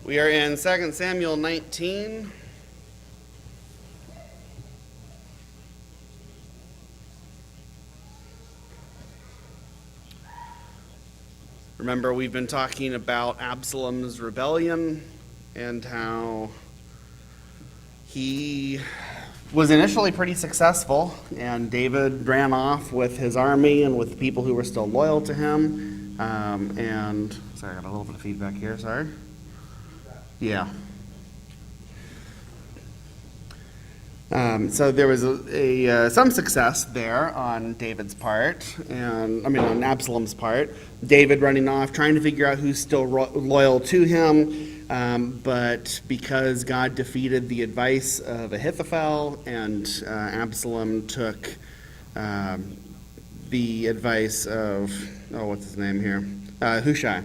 We are in 2 Samuel 19. Remember, we've been talking about Absalom's rebellion and how he was initially pretty successful, and David ran off with his army and with people who were still loyal to him. Sorry, I got a little bit of feedback here, sorry. Yeah. So there was some success there on David's part, on Absalom's part. David running off, trying to figure out who's still loyal to him, but because God defeated the advice of Ahithophel and Absalom took the advice of, what's his name here? Hushai.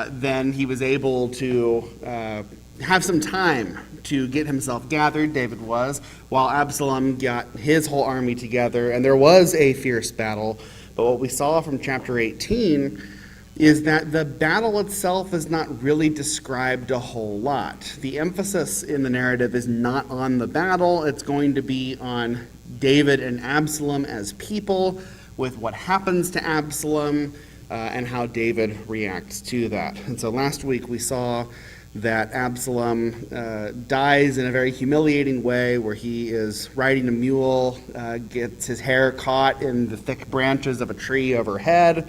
Then he was able to have some time to get himself gathered, David was, while Absalom got his whole army together, and there was a fierce battle. But what we saw from chapter 18 is that the battle itself is not really described a whole lot. The emphasis in the narrative is not on the battle, it's going to be on David and Absalom as people, with what happens to Absalom, and how David reacts to that. And so last week we saw that Absalom dies in a very humiliating way, where he is riding a mule, gets his hair caught in the thick branches of a tree overhead,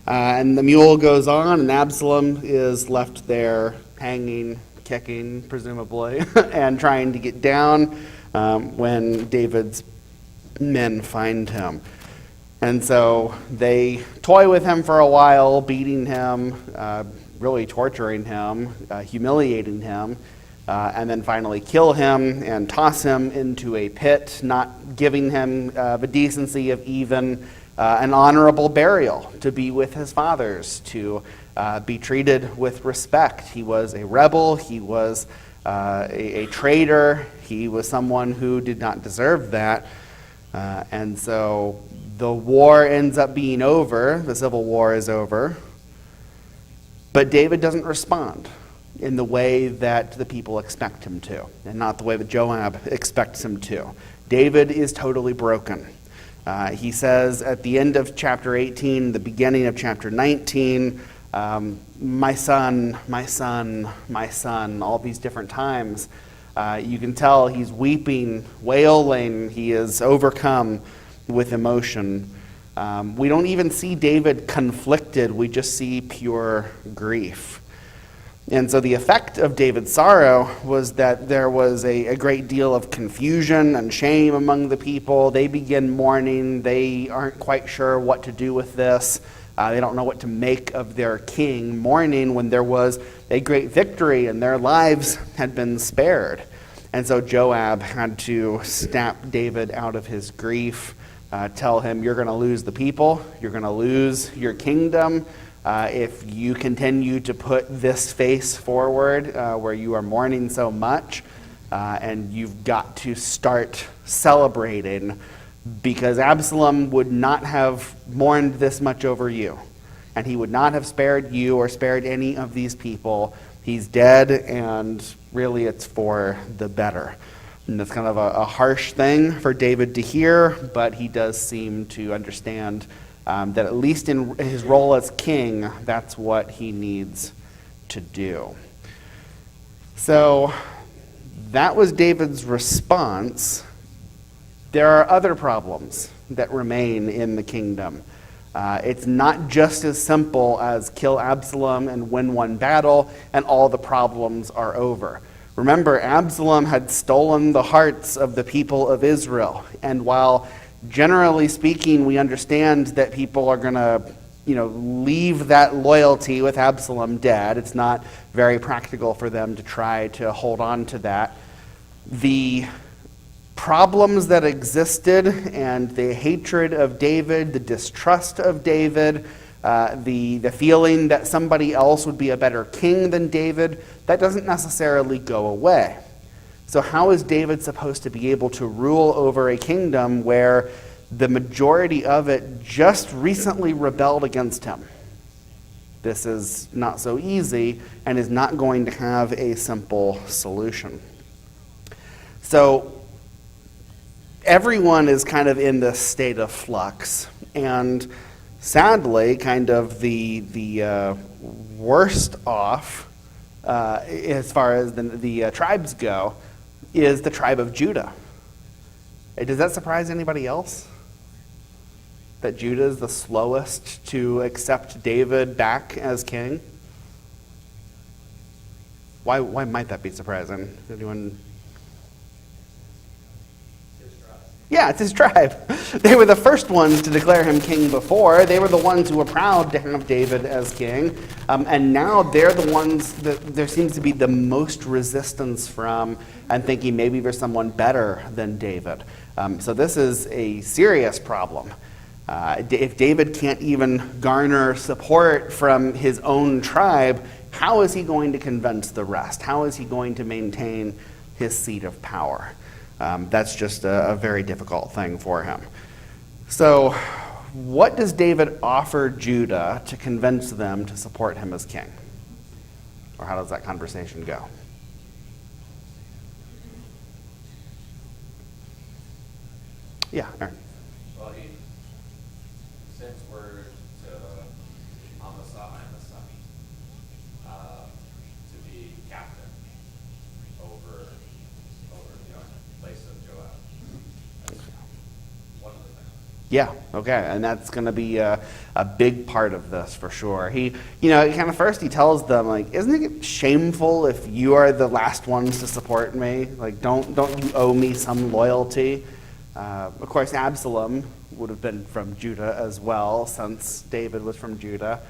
and the mule goes on, and Absalom is left there hanging, kicking, presumably, and trying to get down when David's men find him. And so they toy with him for a while, beating him, really torturing him, humiliating him, and then finally kill him and toss him into a pit, not giving him the decency of even an honorable burial, to be with his fathers, to be treated with respect. He was a rebel, he was a traitor, he was someone who did not deserve that. And so the war ends up being over, the civil war is over, but David doesn't respond in the way that the people expect him to, and not the way that Joab expects him to. David is totally broken. He says at the end of chapter 18, the beginning of chapter 19, my son, my son, my son, all these different times. You can tell he's weeping, wailing, he is overcome with emotion. We don't even see David conflicted, we just see pure grief. And so the effect of David's sorrow was that there was a great deal of confusion and shame among the people. They begin mourning, they aren't quite sure what to do with this. They don't know what to make of their king, mourning when there was a great victory and their lives had been spared. And so Joab had to snap David out of his grief, tell him, you're going to lose the people, you're going to lose your kingdom if you continue to put this face forward where you are mourning so much, and you've got to start celebrating, because Absalom would not have mourned this much over you, and he would not have spared you or spared any of these people. He's dead, and really it's for the better. And that's kind of a harsh thing for David to hear, but he does seem to understand that at least in his role as king, that's what he needs to do. So that was David's response. There are other problems that remain in the kingdom. It's not just as simple as kill Absalom and win one battle and all the problems are over. Remember, Absalom had stolen the hearts of the people of Israel. And while generally speaking, we understand that people are going to, leave that loyalty with Absalom dead, it's not very practical for them to try to hold on to that. The problems that existed and the hatred of David, the distrust of David, the feeling that somebody else would be a better king than David, that doesn't necessarily go away. So how is David supposed to be able to rule over a kingdom where the majority of it just recently rebelled against him? This is not so easy and is not going to have a simple solution. So everyone is kind of in this state of flux, and sadly, kind of the worst off as far as the tribes go is the tribe of Judah. Does that surprise anybody else? That Judah is the slowest to accept David back as king? Why might that be surprising? Anyone? Yeah, it's his tribe. They were the first ones to declare him king before. They were the ones who were proud to have David as king. And now they're the ones that there seems to be the most resistance from, and thinking maybe there's someone better than David. So this is a serious problem. If David can't even garner support from his own tribe, how is he going to convince the rest? How is he going to maintain his seat of power? That's just a very difficult thing for him. So what does David offer Judah to convince them to support him as king? Or how does that conversation go? Yeah, Aaron. Well, he sends word to Amasa to be captain over the place of Joab. That's one of the things. Yeah, okay, and that's going to be a big part of this for sure. He kind of first he tells them, like, isn't it shameful if you are the last ones to support me? Like, don't you owe me some loyalty? Of course, Absalom would have been from Judah as well, since David was from Judah,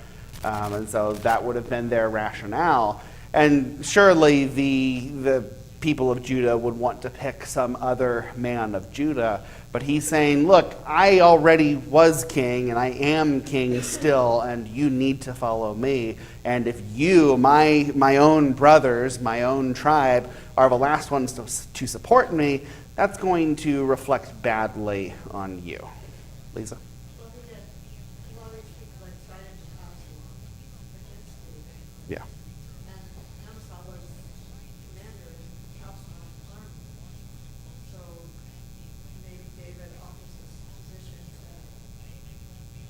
and so that would have been their rationale. And surely the people of Judah would want to pick some other man of Judah, but he's saying, look, I already was king, and I am king still, and you need to follow me. And if you, my own brothers, my own tribe, are the last ones to support me, that's going to reflect badly on you. Lisa? Well, he did. A lot of these people had decided to Absalom against David. Yeah. And Amasa was commander in Absalom's army. So maybe David offers this position to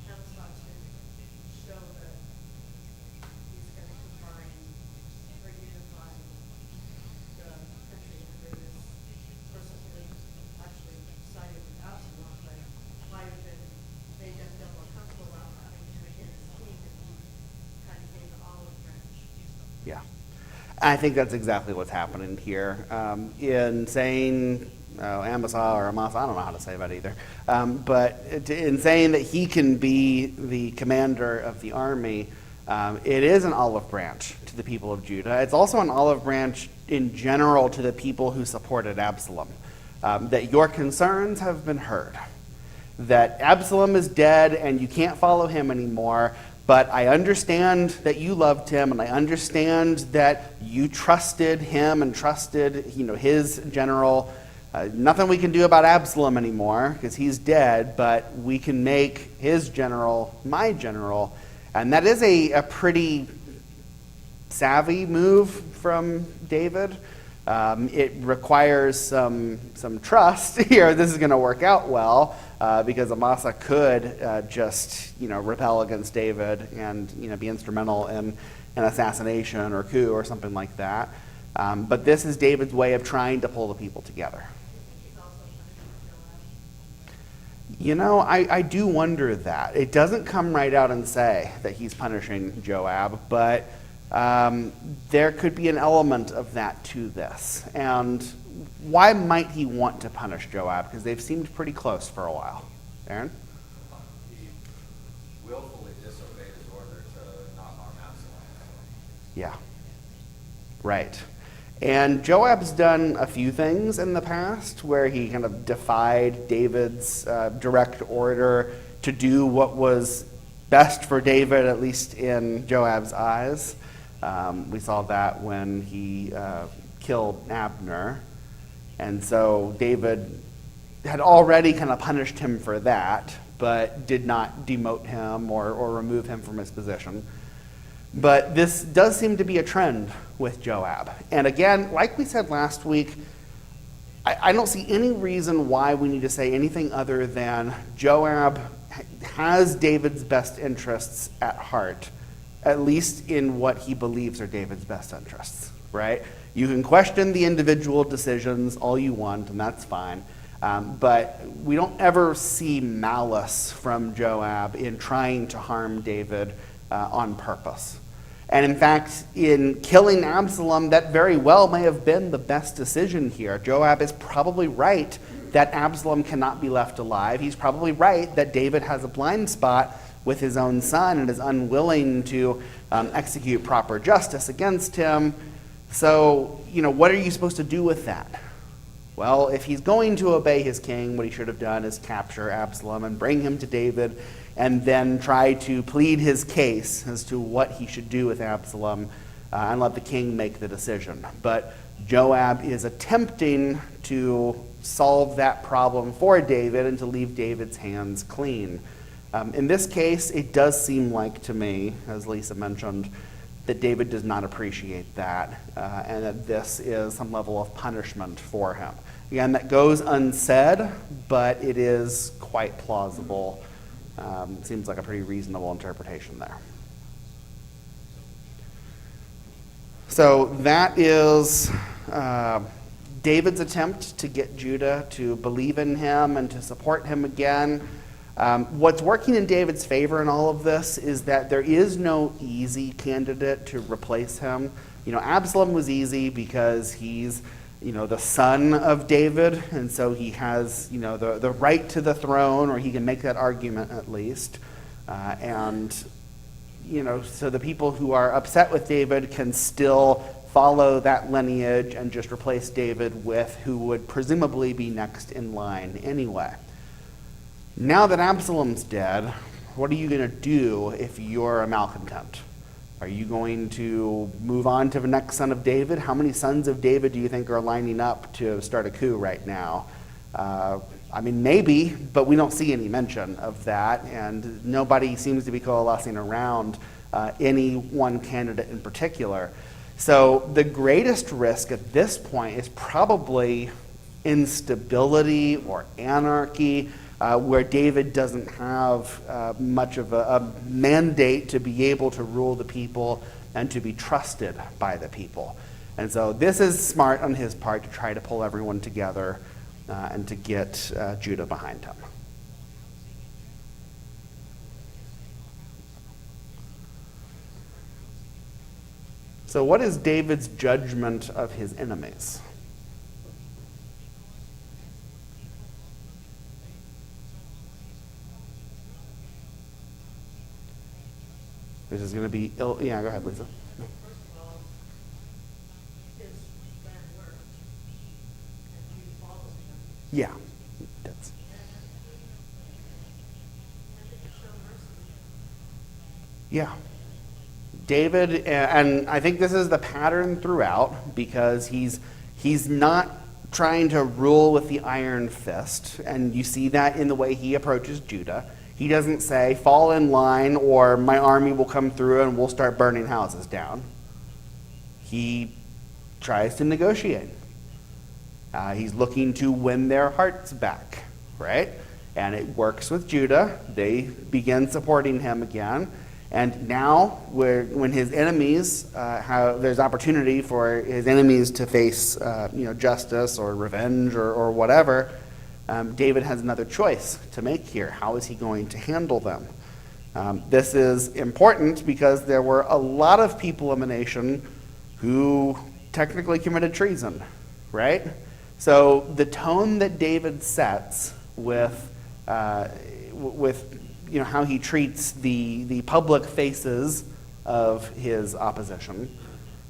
Amasa to show that he's going to combine or unify the country under this person who actually sided with Absalom, but might have been made them feel more comfortable about having him again as king if he kind of gave the olive branch. Yeah. I think that's exactly what's happening here. In saying Amasa or Amasa, I don't know how to say that either, but in saying that he can be the commander of the army, it is an olive branch to the people of Judah. It's also an olive branch in general to the people who supported Absalom. That your concerns have been heard. That Absalom is dead and you can't follow him anymore, but I understand that you loved him, and I understand that you trusted him and trusted his general. Nothing we can do about Absalom anymore because he's dead, but we can make his general my general. And that is a pretty savvy move from David. It requires some trust here. This is going to work out well because Amasa could just rebel against David and be instrumental in an assassination or coup or something like that. But this is David's way of trying to pull the people together. He's also punishing Joab. I do wonder that. It doesn't come right out and say that he's punishing Joab, but there could be an element of that to this. And why might he want to punish Joab? Because they've seemed pretty close for a while. Aaron? He willfully disobeyed his order to not harm Absalom. Yeah. Right. And Joab's done a few things in the past where he kind of defied David's direct order to do what was best for David, at least in Joab's eyes. We saw that when he killed Abner. And so David had already kind of punished him for that, but did not demote him or remove him from his position. But this does seem to be a trend with Joab. And again, like we said last week, I don't see any reason why we need to say anything other than Joab has David's best interests at heart, at least in what he believes are David's best interests, right? You can question the individual decisions all you want, and that's fine. But we don't ever see malice from Joab in trying to harm David on purpose. And in fact, in killing Absalom, that very well may have been the best decision here. Joab is probably right that Absalom cannot be left alive. He's probably right that David has a blind spot with his own son and is unwilling to execute proper justice against him. So, what are you supposed to do with that? Well, if he's going to obey his king, what he should have done is capture Absalom and bring him to David and then try to plead his case as to what he should do with Absalom and let the king make the decision. But Joab is attempting to solve that problem for David and to leave David's hands clean. In this case, it does seem like to me, as Lisa mentioned, that David does not appreciate that and that this is some level of punishment for him. Again, that goes unsaid, but it is quite plausible. Seems like a pretty reasonable interpretation there. So that is David's attempt to get Judah to believe in him and to support him again. What's working in David's favor in all of this is that there is no easy candidate to replace him. Absalom was easy because he's the son of David, and so he has the right to the throne, or he can make that argument at least. So the people who are upset with David can still follow that lineage and just replace David with who would presumably be next in line anyway. Now that Absalom's dead, what are you going to do if you're a malcontent? Are you going to move on to the next son of David? How many sons of David do you think are lining up to start a coup right now? Maybe, but we don't see any mention of that, and nobody seems to be coalescing around any one candidate in particular. So the greatest risk at this point is probably instability or anarchy, where David doesn't have much of a mandate to be able to rule the people and to be trusted by the people. And so this is smart on his part to try to pull everyone together and to get Judah behind him. So what is David's judgment of his enemies? This is going to be ill. Yeah, go ahead, Lisa. First of all, his plan worked, and you followed him. Yeah. That's, And to show mercy. yeah. David, and I think this is the pattern throughout, because he's not trying to rule with the iron fist, and you see that in the way he approaches Judah. He doesn't say, fall in line or my army will come through and we'll start burning houses down. He tries to negotiate. He's looking to win their hearts back, right? And it works with Judah. They begin supporting him again. And now, when his enemies there's opportunity for his enemies to face justice or revenge or whatever, David has another choice to make here. How is he going to handle them? This is important because there were a lot of people in the nation who technically committed treason, right? So the tone that David sets with how he treats the public faces of his opposition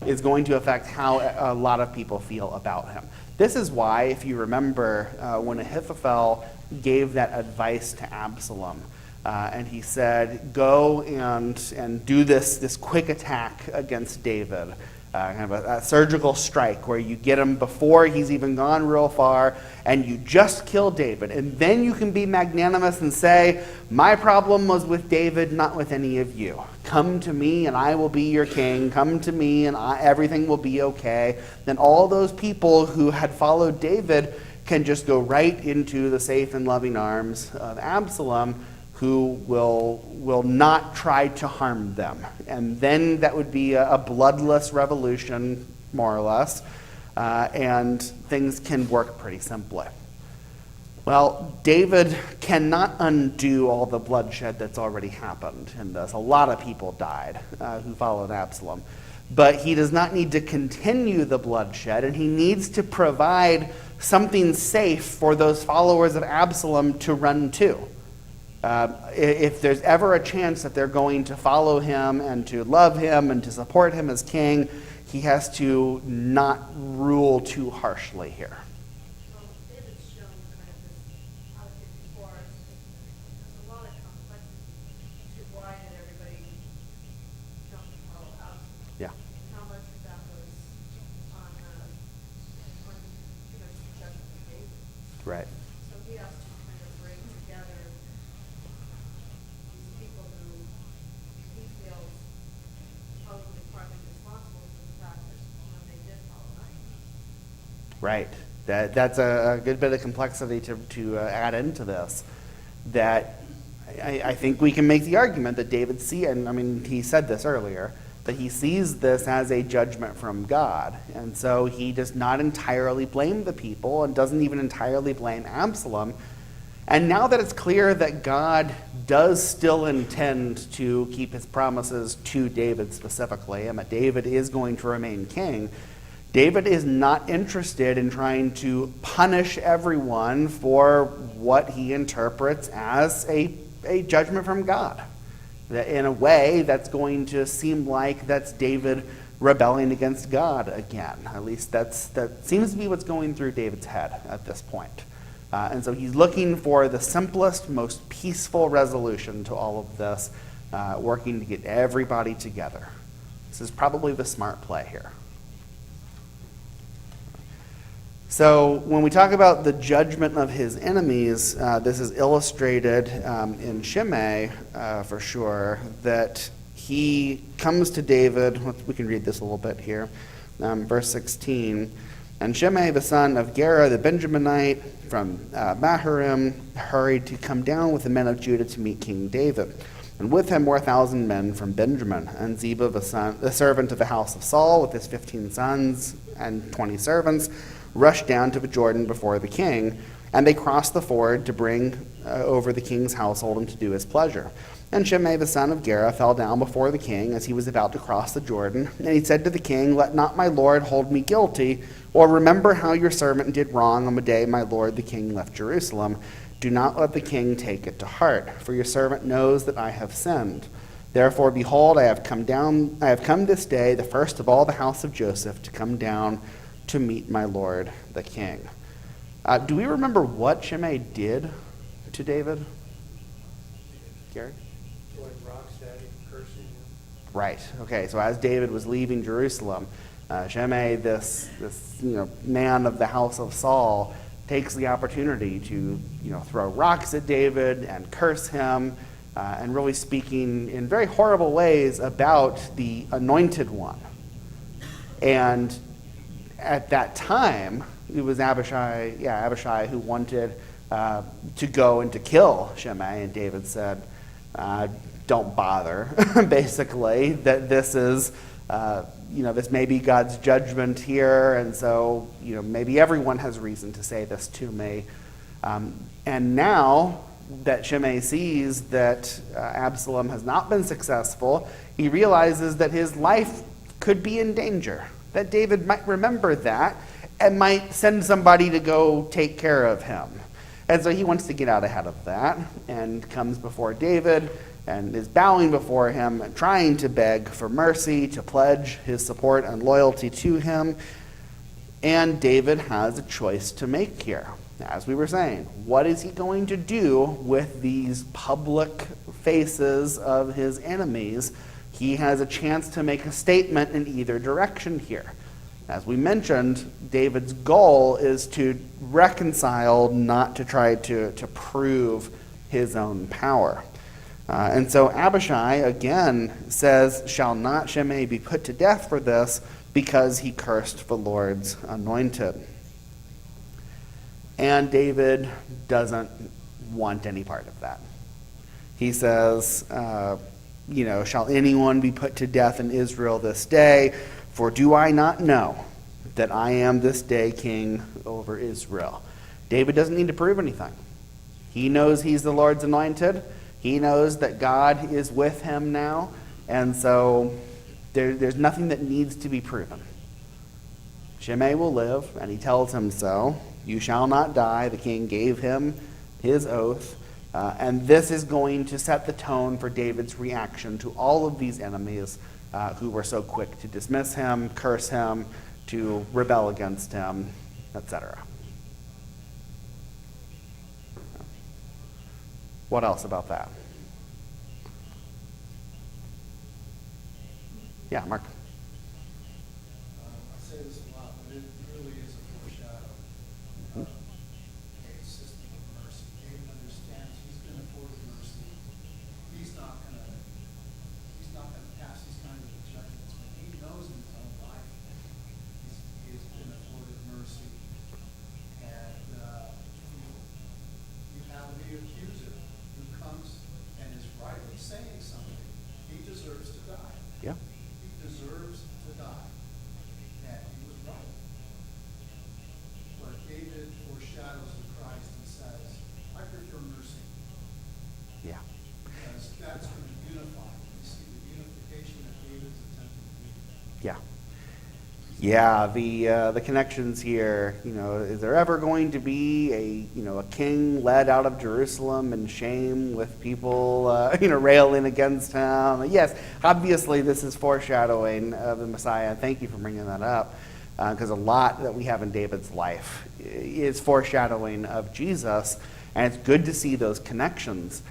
is going to affect how a lot of people feel about him. This is why, if you remember, when Ahithophel gave that advice to Absalom, and he said, go and do this quick attack against David, kind of a surgical strike where you get him before he's even gone real far, and you just kill David. And then you can be magnanimous and say, my problem was with David, not with any of you. come to me and I will be your king, come to me and everything will be okay, then all those people who had followed David can just go right into the safe and loving arms of Absalom, who will not try to harm them. And then that would be a bloodless revolution, more or less, and things can work pretty simply. Well, David cannot undo all the bloodshed that's already happened in this. A lot of people died who followed Absalom. But he does not need to continue the bloodshed, and he needs to provide something safe for those followers of Absalom to run to. If there's ever a chance that they're going to follow him and to love him and to support him as king, he has to not rule too harshly here. Well, David's shown kind of this outfit before us. There's a lot of complexity to why did everybody jump to follow Absalom. Yeah. How much of that was on you know, just judgment of David. Right. So he has to kind of bring together these people who he feels probably partly responsible for the fact that, you know, they did follow him. Right. That's a good bit of complexity to add into this. That I think we can make the argument that David and I mean, he said this earlier, that he sees this as a judgment from God. And so he does not entirely blame the people and doesn't even entirely blame Absalom. And now that it's clear that God does still intend to keep his promises to David specifically, and that David is going to remain king, David is not interested in trying to punish everyone for what he interprets as a judgment from God. That in a way, that's going to seem like that's David rebelling against God again. At least that seems to be what's going through David's head at this point. And so he's looking for the simplest, most peaceful resolution to all of this, working to get everybody together. This is probably the smart play here. So when we talk about the judgment of his enemies, this is illustrated in Shimei for sure, that he comes to David. We can read this a little bit here. Verse 16. And Shimei, the son of Gera, the Benjaminite from Bahurim, hurried to come down with the men of Judah to meet King David. And with him were 1,000 men from Benjamin, and Ziba, the servant of the house of Saul, with his 15 sons and 20 servants, rushed down to the Jordan before the king, and they crossed the ford to bring over the king's household and to do his pleasure. And Shimei the son of Gera fell down before the king as he was about to cross the Jordan, and he said to the king, "Let not my lord hold me guilty, or remember how your servant did wrong on the day my lord the king left Jerusalem. Do not let the king take it to heart, for your servant knows that I have sinned. Therefore, behold, I have come this day, the first of all the house of Joseph, to come down to meet my lord the king." Do we remember what Shimei did to David? Gary? Throwing rocks at him, cursing him. Right. Okay. So as David was leaving Jerusalem, Shimei, this man of the house of Saul, takes the opportunity to throw rocks at David and curse him, and really speaking in very horrible ways about the anointed one. And at that time, it was Abishai who wanted to go and to kill Shimei, and David said, "Don't bother." Basically, that this is, this may be God's judgment here, and so maybe everyone has reason to say this to me. And now that Shimei sees that Absalom has not been successful, he realizes that his life could be in danger. That David might remember that and might send somebody to go take care of him. And so he wants to get out ahead of that and comes before David and is bowing before him and trying to beg for mercy, to pledge his support and loyalty to him. And David has a choice to make here. As we were saying, what is he going to do with these public faces of his enemies? He has a chance to make a statement in either direction here. As we mentioned, David's goal is to reconcile, not to try to prove his own power. And so Abishai again says, shall not Shimei be put to death for this, because he cursed the Lord's anointed? And David doesn't want any part of that. He says, shall anyone be put to death in Israel this day? For do I not know that I am this day king over Israel? David doesn't need to prove anything. He knows he's the Lord's anointed. He knows that God is with him now. And so there's nothing that needs to be proven. Shimei will live, and he tells him so. You shall not die. The king gave him his oath. And this is going to set the tone for David's reaction to all of these enemies who were so quick to dismiss him, curse him, to rebel against him, etc. What else about that? Yeah, Mark. I say this a lot, but it really is a foreshadow of a system of mercy. David understands he's been afforded mercy. He's not gonna pass these kinds of judgments. When he knows in his own life, he has been afforded mercy. And you have the accuser who comes and is rightly saying something. He deserves to die. Yeah. Deserves to die. And he was right. But David foreshadows the Christ and says, I prefer mercy. Yeah. Because that's going to unify. You see the unification that David's attempting to do. Yeah. Yeah, the connections here, is there ever going to be a king led out of Jerusalem in shame with people, railing against him? Yes, obviously this is foreshadowing of the Messiah. Thank you for bringing that up, because a lot that we have in David's life is foreshadowing of Jesus, and it's good to see those connections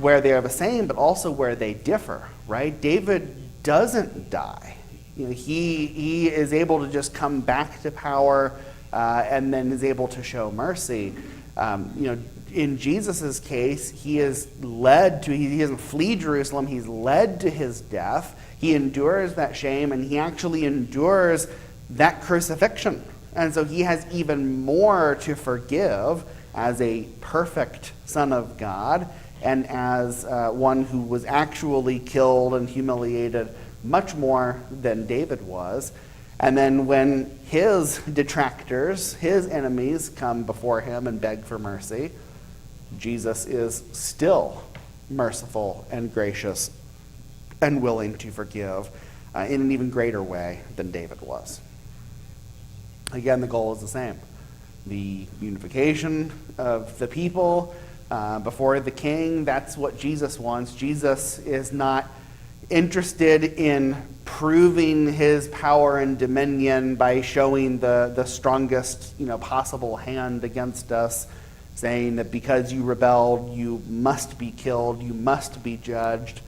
where they are the same, but also where they differ, right? David doesn't die. He is able to just come back to power and then is able to show mercy. In Jesus' case, he doesn't flee Jerusalem, he's led to his death. He endures that shame, and he actually endures that crucifixion. And so he has even more to forgive as a perfect Son of God and as one who was actually killed and humiliated much more than David was. And then when his detractors, his enemies, come before him and beg for mercy, Jesus is still merciful and gracious and willing to forgive in an even greater way than David was. Again, the goal is the same. The unification of the people before the king, that's what Jesus wants. Jesus is not interested in proving his power and dominion by showing the strongest possible hand against us, saying that because you rebelled, you must be killed, you must be judged.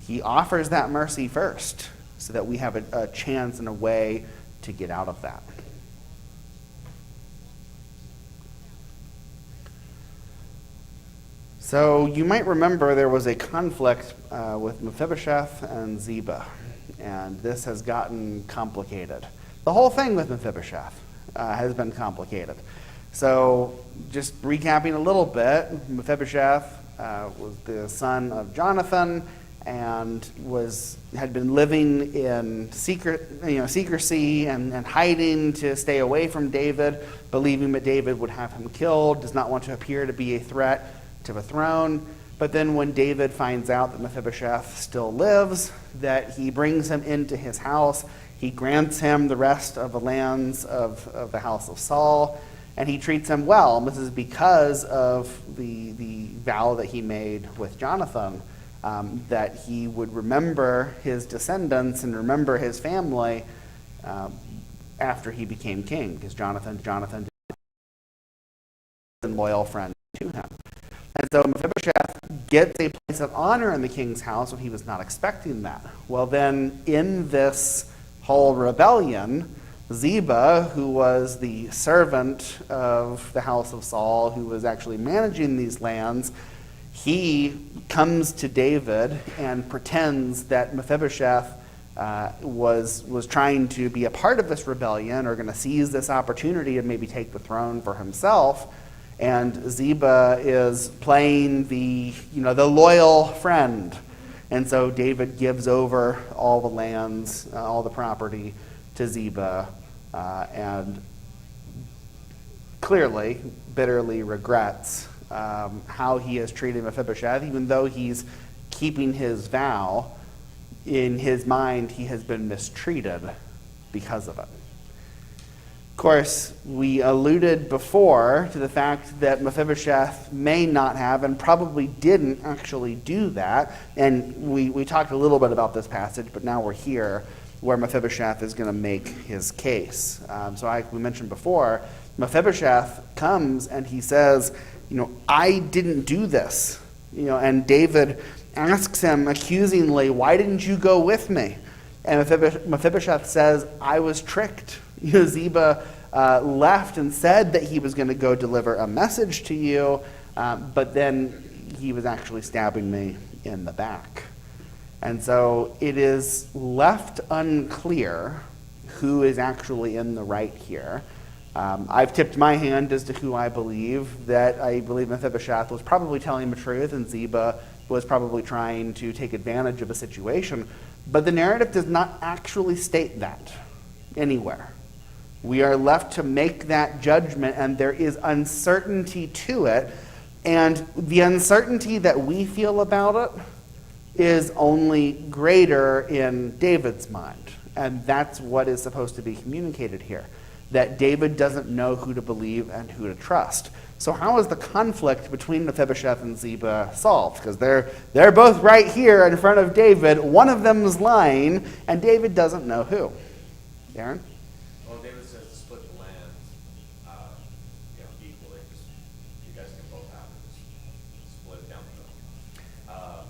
He offers that mercy first so that we have a chance and a way to get out of that. So you might remember there was a conflict with Mephibosheth and Ziba, and this has gotten complicated. The whole thing with Mephibosheth has been complicated. So just recapping a little bit, Mephibosheth was the son of Jonathan and had been living in secrecy and hiding to stay away from David, believing that David would have him killed, does not want to appear to be a threat to the throne. But then when David finds out that Mephibosheth still lives, that he brings him into his house, he grants him the rest of the lands of the house of Saul, and he treats him well. And this is because of the vow that he made with Jonathan, that he would remember his descendants and remember his family after he became king, because Jonathan was a loyal friend to him. And so Mephibosheth gets a place of honor in the king's house when he was not expecting that. Well, then in this whole rebellion, Ziba, who was the servant of the house of Saul, who was actually managing these lands, he comes to David and pretends that Mephibosheth was trying to be a part of this rebellion, or going to seize this opportunity and maybe take the throne for himself. And Ziba is playing the loyal friend. And so David gives over all the lands, all the property to Ziba, and clearly, bitterly regrets how he has treated Mephibosheth. Even though he's keeping his vow, in his mind he has been mistreated because of it. Of course, we alluded before to the fact that Mephibosheth may not have and probably didn't actually do that. And we talked a little bit about this passage, but now we're here where Mephibosheth is going to make his case. So like we mentioned before, Mephibosheth comes and he says, I didn't do this. And David asks him accusingly, why didn't you go with me? And Mephibosheth says, I was tricked. Ziba left and said that he was going to go deliver a message to you, but then he was actually stabbing me in the back. And so it is left unclear who is actually in the right here. I've tipped my hand as to who I believe. That I believe Mephibosheth was probably telling the truth, and Ziba was probably trying to take advantage of a situation. But the narrative does not actually state that anywhere. We are left to make that judgment, and there is uncertainty to it. And the uncertainty that we feel about it is only greater in David's mind. And that's what is supposed to be communicated here. That David doesn't know who to believe and who to trust. So how is the conflict between Mephibosheth and Ziba solved? Because they're both right here in front of David. One of them is lying, and David doesn't know who. Aaron? Well, David says to split the land, equally. You guys can both have it. Just split it down the middle.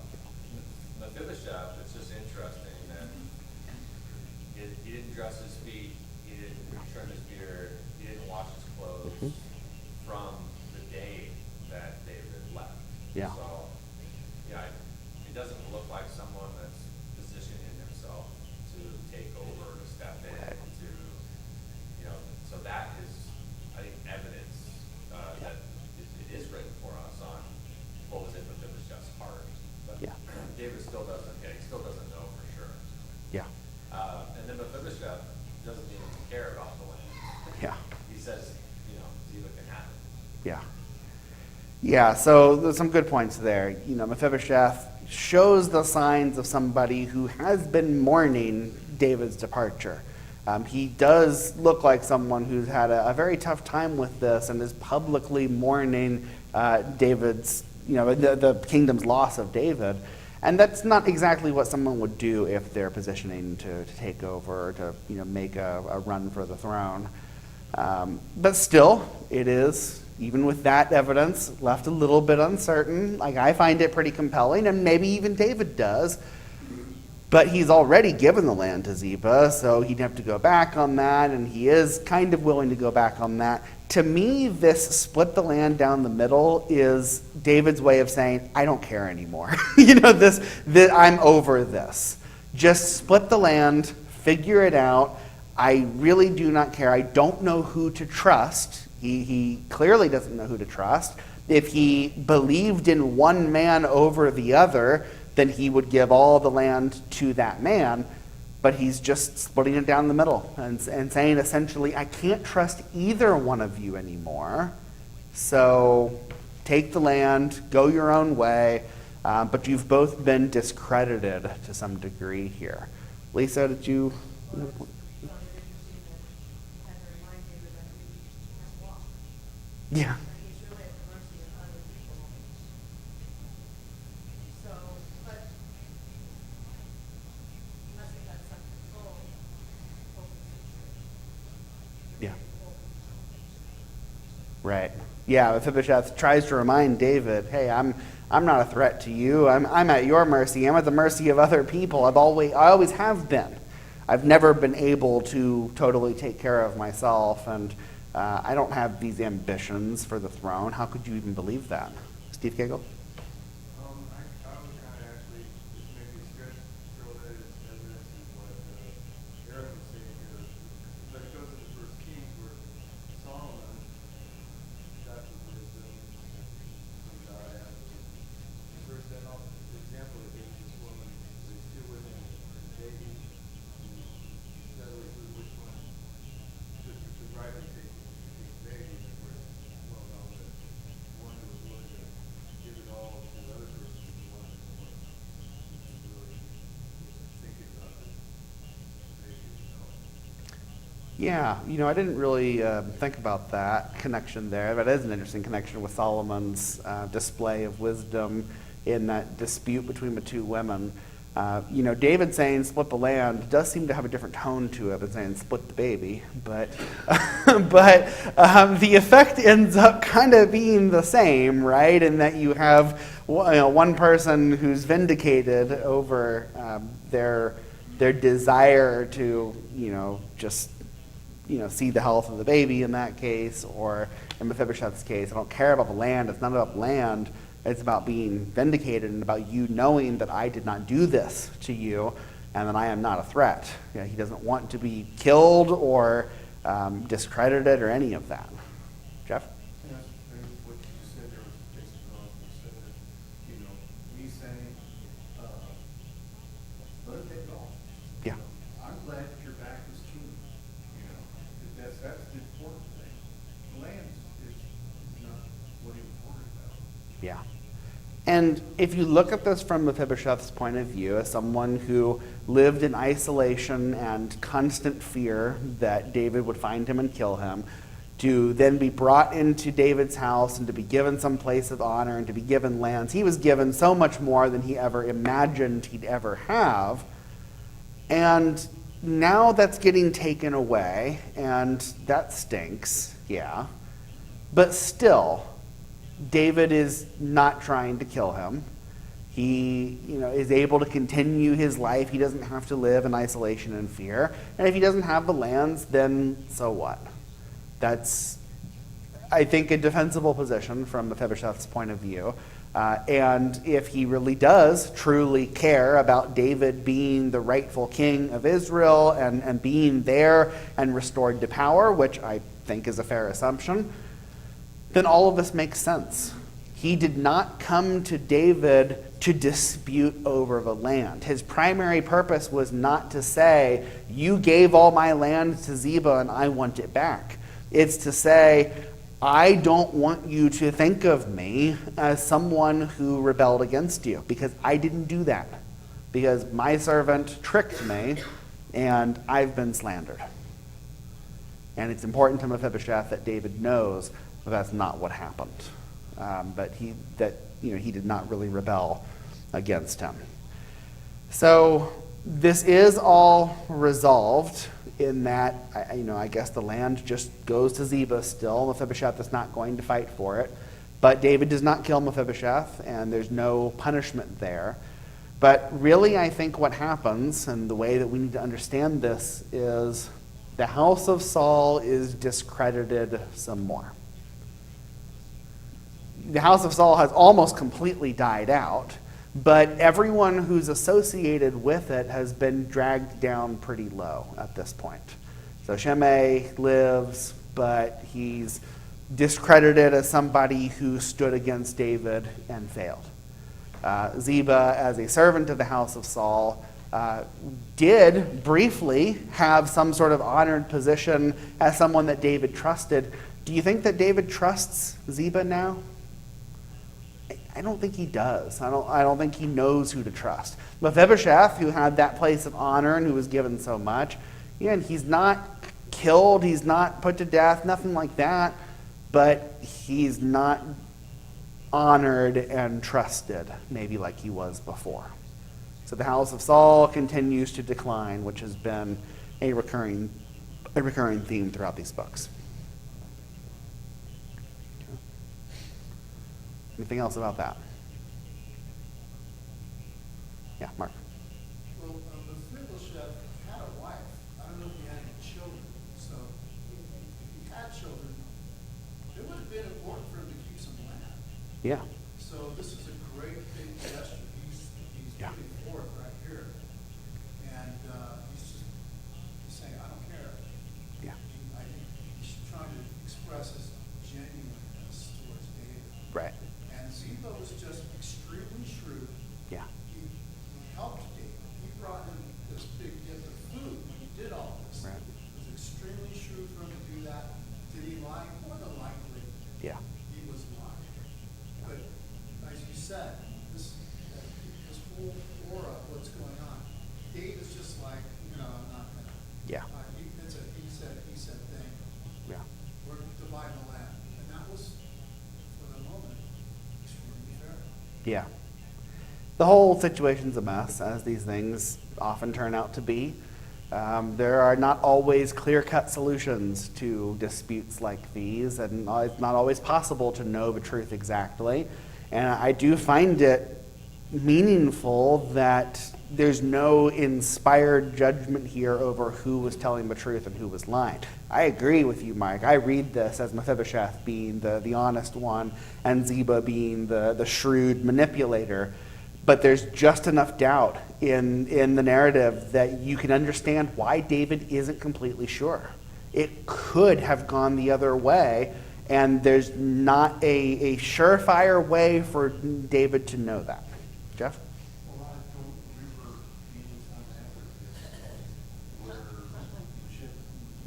Mephibosheth, it's just interesting that he didn't dress his feet, he didn't trim his beard, he didn't wash his clothes from the day that David left. Yeah. So, it doesn't look like someone that's positioning himself to take over, to step in, so that is, I think, evidence that it is written for us on what was in Mephibosheth's heart. But Yeah. David still doesn't know for sure. Yeah. And then Mephibosheth doesn't even care about the land. Yeah. He says, Ziba can have it. Yeah. Yeah, so there's some good points there. Mephibosheth shows the signs of somebody who has been mourning David's departure. He does look like someone who's had a very tough time with this and is publicly mourning David's, the kingdom's loss of David. And that's not exactly what someone would do if they're positioning to take over or to make a run for the throne. But still, it is, even with that evidence, left a little bit uncertain. Like, I find it pretty compelling, and maybe even David does. But he's already given the land to Ziba, so he'd have to go back on that, and he is kind of willing to go back on that. To me, this split the land down the middle is David's way of saying, I don't care anymore. I'm over this. Just split the land, figure it out. I really do not care. I don't know who to trust. He clearly doesn't know who to trust. If he believed in one man over the other, then he would give all the land to that man. But he's just splitting it down the middle and saying essentially, I can't trust either one of you anymore. So take the land, go your own way. But you've both been discredited to some degree here. Lisa, did you? So it's interesting that you had to remind David that he can't walk. Yeah. And he's really at the mercy of other people. So, but he must have had some control over the situation. Yeah. Right. Yeah, Mephibosheth tries to remind David, hey, I'm not a threat to you. I'm at your mercy. I'm at the mercy of other people. I always have been. I've never been able to totally take care of myself, and I don't have these ambitions for the throne. How could you even believe that? Steve Cagle? Yeah, I didn't really think about that connection there, but it is an interesting connection with Solomon's display of wisdom in that dispute between the two women. David saying split the land does seem to have a different tone to it than saying split the baby, but the effect ends up kind of being the same, right? In that you have one person who's vindicated over their desire to just see the health of the baby in that case, or in Mephibosheth's case, I don't care about the land. It's not about land. It's about being vindicated and about you knowing that I did not do this to you and that I am not a threat. He doesn't want to be killed or discredited or any of that. Jeff? Yeah, and what you said there was basically wrong. You said that, me saying, let it take off. Yeah. I'm glad that your back is king. That's the important thing. The land is not what he was worried about. Yeah. And if you look at this from Mephibosheth's point of view, as someone who lived in isolation and constant fear that David would find him and kill him, to then be brought into David's house and to be given some place of honor and to be given lands, he was given so much more than he ever imagined he'd ever have. And now that's getting taken away, and that stinks, yeah. But still, David is not trying to kill him. He, is able to continue his life. He doesn't have to live in isolation and fear. And if he doesn't have the lands, then so what? That's, I think, a defensible position from Mephibosheth's point of view. And if he really does truly care about David being the rightful king of Israel and being there and restored to power, which I think is a fair assumption, then all of this makes sense. He did not come to David to dispute over the land. His primary purpose was not to say, you gave all my land to Ziba and I want it back. It's to say, I don't want you to think of me as someone who rebelled against you, because I didn't do that. Because my servant tricked me and I've been slandered. And it's important to Mephibosheth that David knows that that's not what happened. But he did not really rebel against him. So this is all resolved in that, I guess the land just goes to Ziba still. Mephibosheth is not going to fight for it. But David does not kill Mephibosheth, and there's no punishment there. But really, I think what happens, and the way that we need to understand this, is the house of Saul is discredited some more. The house of Saul has almost completely died out, but everyone who's associated with it has been dragged down pretty low at this point. So Shimei lives, but he's discredited as somebody who stood against David and failed. Ziba, as a servant of the house of Saul, did briefly have some sort of honored position as someone that David trusted. Do you think that David trusts Ziba now? I don't think he does. I don't think he knows who to trust. Mephibosheth, who had that place of honor and who was given so much, and he's not killed, he's not put to death, nothing like that, but he's not honored and trusted, maybe like he was before. So the house of Saul continues to decline, which has been a recurring theme throughout these books. Anything else about that? Yeah, Mark. Well, Mephibosheth had a wife. I don't know if he had any children. So if he had children, it would have been important for him to keep some land. Yeah. So this is a great big gesture. He's Yeah. putting forth right here. And he's saying, I don't care. Yeah. I think he's trying to express his genuineness towards David. Right. And Ziba was just extremely shrewd. Yeah. He helped David. He brought him this big gift of food when he did all this. Right. It was extremely shrewd for him to do that. Did he lie? More than likely, Yeah. he was lying. But as you Yeah. The whole situation's a mess, as these things often turn out to be. There are not always clear-cut solutions to disputes like these, and it's not always possible to know the truth exactly. And I do find it meaningful that there's no inspired judgment here over who was telling the truth and who was lying. I agree with you, Mike. I read this as Mephibosheth being the honest one and Ziba being the shrewd manipulator. But there's just enough doubt in the narrative that you can understand why David isn't completely sure. It could have gone the other way, and there's not a surefire way for David to know that. Jeff? Well, I don't remember any time after this where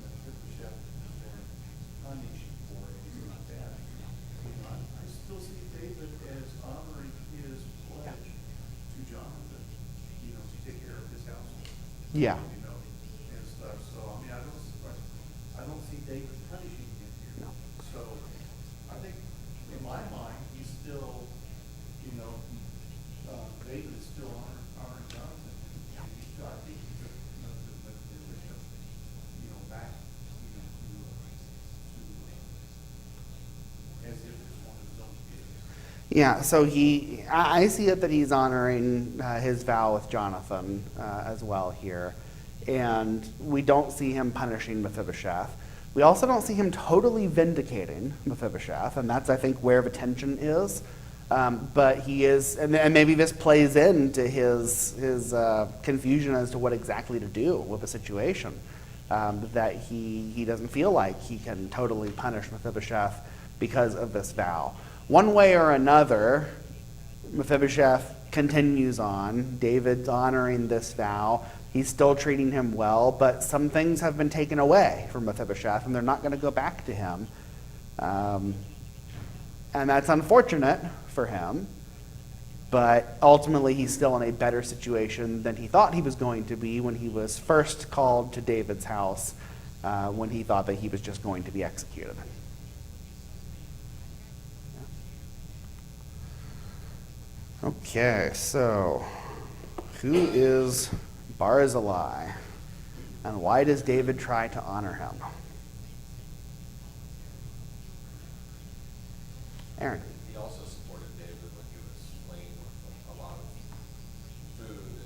Mephibosheth has been punished for anything like that. You know, I still see David as honoring his pledge to Jonathan, you know, to take care of his household. Yeah. You know, and stuff. So, I mean, I don't see David punishing him here. No. So, I think in my mind, he's still, you know, David is still honoring Jonathan. And he's still, I think he took Mephibosheth, you know, back, you know, as if it's one of his own kids. Yeah, so I see it that he's honoring his vow with Jonathan as well here. And we don't see him punishing Mephibosheth. We also don't see him totally vindicating Mephibosheth, and that's, I think, where the tension is. But he is, and maybe this plays into his confusion as to what exactly to do with the situation. That he doesn't feel like he can totally punish Mephibosheth because of this vow. One way or another, Mephibosheth continues on. David's honoring this vow. He's still treating him well, but some things have been taken away from Mephibosheth, and they're not going to go back to him. And that's unfortunate for him, but ultimately he's still in a better situation than he thought he was going to be when he was first called to David's house, when he thought that he was just going to be executed. Okay, so who is Barzillai, and why does David try to honor him? Aaron. He also supported David when he was fleeing with a lot of food and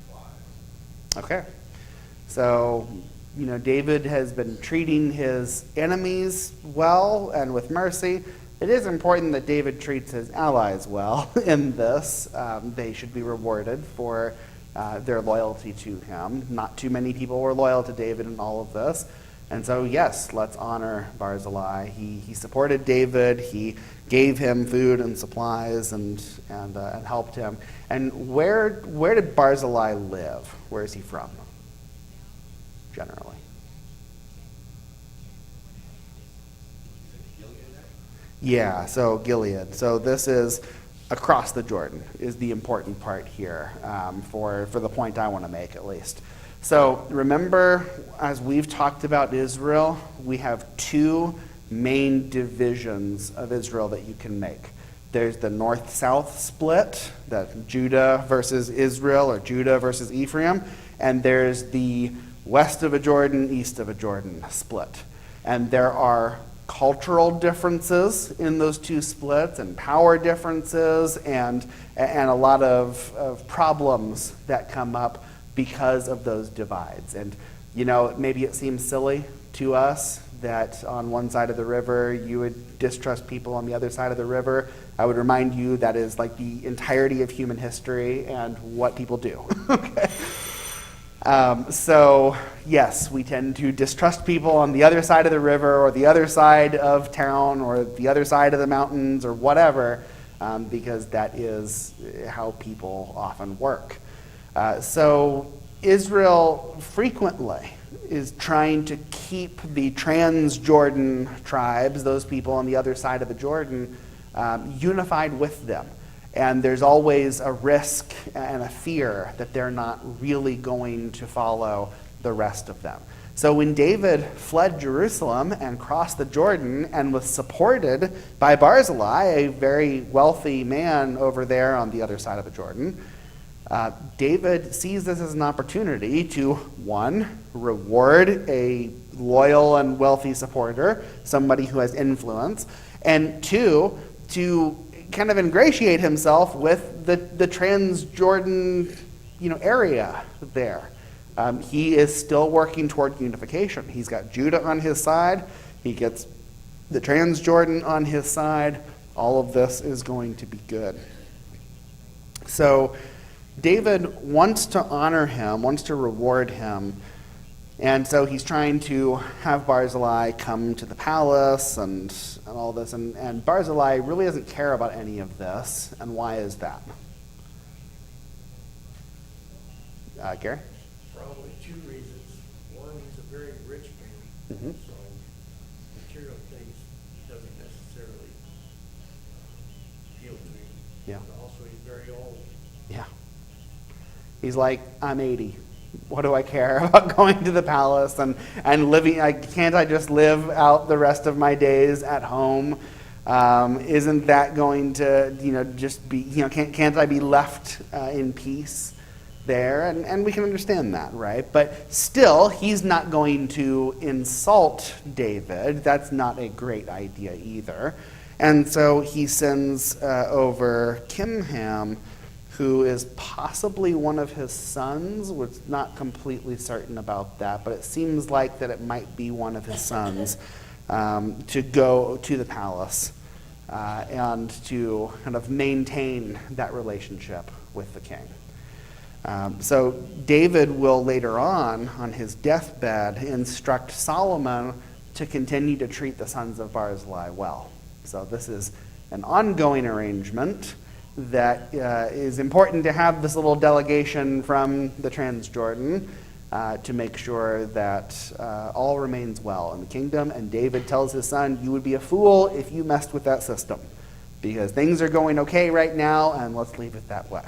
supplies. Okay. So, David has been treating his enemies well and with mercy. It is important that David treats his allies well in this. They should be rewarded for their loyalty to him. Not too many people were loyal to David in all of this. And so, yes, let's honor Barzillai. He supported David. He gave him food and supplies and helped him. And where did Barzillai live? Where is he from, generally? Yeah, so Gilead. So this is across the Jordan is the important part here for the point I want to make, at least. So remember, as we've talked about Israel, we have two main divisions of Israel that you can make. There's the north-south split, that Judah versus Israel, or Judah versus Ephraim, and there's the west of a Jordan, east of a Jordan split. And there are cultural differences in those two splits, and power differences, and a lot of problems that come up because of those divides. And, maybe it seems silly to us that on one side of the river you would distrust people on the other side of the river. I would remind you that is like the entirety of human history and what people do. Okay. So, yes, we tend to distrust people on the other side of the river or the other side of town or the other side of the mountains or whatever, because that is how people often work. So Israel frequently is trying to keep the Trans-Jordan tribes, those people on the other side of the Jordan, unified with them. And there's always a risk and a fear that they're not really going to follow the rest of them. So when David fled Jerusalem and crossed the Jordan and was supported by Barzillai, a very wealthy man over there on the other side of the Jordan, David sees this as an opportunity to, one, reward a loyal and wealthy supporter, somebody who has influence, and two, to kind of ingratiate himself with the Transjordan, area there. He is still working toward unification. He's got Judah on his side. He gets the Transjordan on his side. All of this is going to be good. So David wants to honor him, wants to reward him. And so he's trying to have Barzillai come to the palace and all this. And Barzillai really doesn't care about any of this. And why is that? Gary? Probably two reasons. One, he's a very rich man, Mhm. so material things doesn't necessarily appeal to him. Yeah. And also, he's very old. Yeah. He's like, I'm 80. What do I care about going to the palace and living? Can't I just live out the rest of my days at home? Isn't that going to, just be, can't I be left in peace there? And we can understand that, right? But still, he's not going to insult David. That's not a great idea either. And so he sends over Kimham, who is possibly one of his sons. We're not completely certain about that, but it seems like that it might be one of his sons, to go to the palace and to kind of maintain that relationship with the king. So David will later on his deathbed, instruct Solomon to continue to treat the sons of Barzillai well. So this is an ongoing arrangement that is important to have this little delegation from the Transjordan to make sure that all remains well in the kingdom. And David tells his son, you would be a fool if you messed with that system, because things are going okay right now, and let's leave it that way.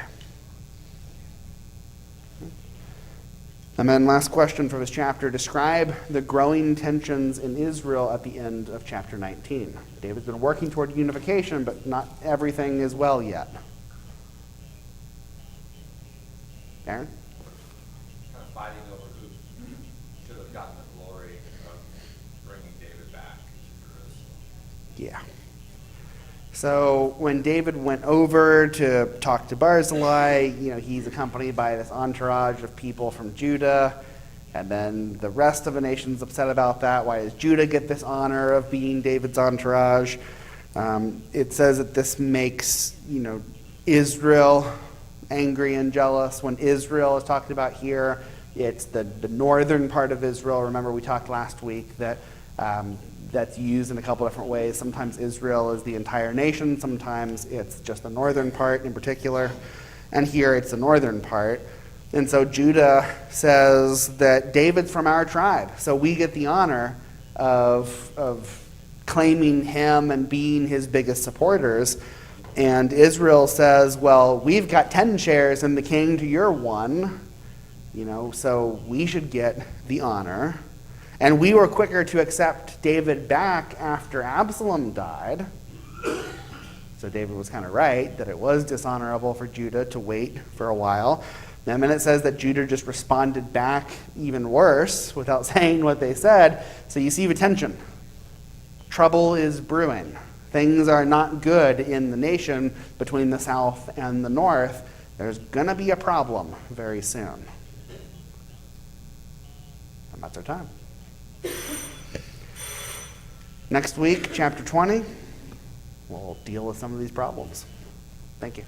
And then last question for this chapter, describe the growing tensions in Israel at the end of chapter 19. David's been working toward unification, but not everything is well yet. Aaron? Kind of fighting over who should have gotten the glory of bringing David back to Jerusalem. Yeah. So when David went over to talk to Barzillai, he's accompanied by this entourage of people from Judah, and then the rest of the nation's upset about that. Why does Judah get this honor of being David's entourage? It says that this makes, Israel angry and jealous. When Israel is talked about here, it's the northern part of Israel. Remember, we talked last week that that's used in a couple different ways. Sometimes Israel is the entire nation. Sometimes it's just the northern part in particular. And here it's the northern part. And so Judah says that David's from our tribe. So we get the honor of claiming him and being his biggest supporters. And Israel says, well, we've got 10 shares in the king to your one. So we should get the honor. And we were quicker to accept David back after Absalom died. So David was kind of right that it was dishonorable for Judah to wait for a while. And then it says that Judah just responded back even worse without saying what they said. So you see the tension. Trouble is brewing. Things are not good in the nation between the south and the north. There's going to be a problem very soon. And that's our time. Next week, chapter 20, we'll deal with some of these problems. Thank you.